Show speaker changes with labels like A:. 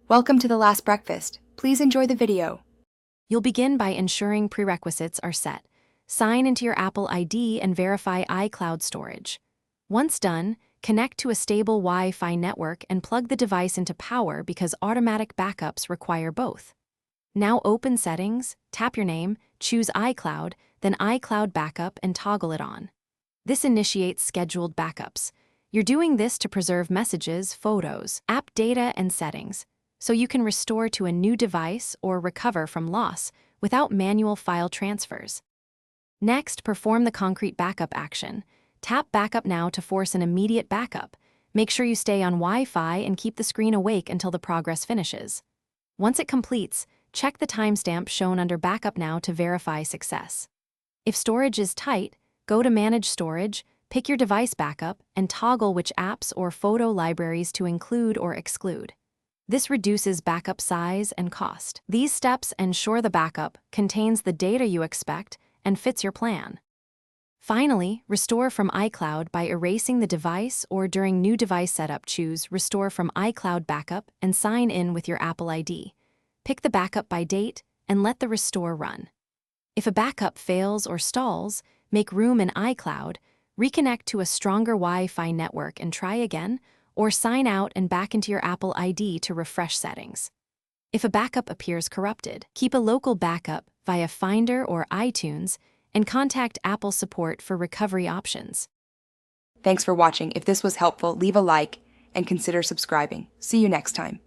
A: Welcome to the last breakfast. Please enjoy the video.
B: You'll begin by ensuring prerequisites are set. Sign into your Apple ID and verify iCloud storage. Once done, connect to a stable Wi-Fi network and plug the device into power because automatic backups require both. Now open Settings, tap your name, choose iCloud, then iCloud Backup and toggle it on. This initiates scheduled backups. You're doing this to preserve messages, photos, app data, and settings, so you can restore to a new device or recover from loss without manual file transfers. Next, perform the concrete backup action. Tap Backup Now to force an immediate backup. Make sure you stay on Wi-Fi and keep the screen awake until the progress finishes. Once it completes, check the timestamp shown under Backup Now to verify success. If storage is tight, go to Manage Storage, pick your device backup, and toggle which apps or photo libraries to include or exclude. This reduces backup size and cost. These steps ensure the backup contains the data you expect and fits your plan. Finally, restore from iCloud by erasing the device, or during new device setup, choose Restore from iCloud Backup and sign in with your Apple ID. Pick the backup by date and let the restore run. If a backup fails or stalls, make room in iCloud, reconnect to a stronger Wi-Fi network and try again, or sign out and back into your Apple ID to refresh settings. If a backup appears corrupted, keep a local backup via Finder or iTunes and contact Apple support for recovery options.
A: Thanks for watching. If this was helpful, leave a like and consider subscribing. See you next time.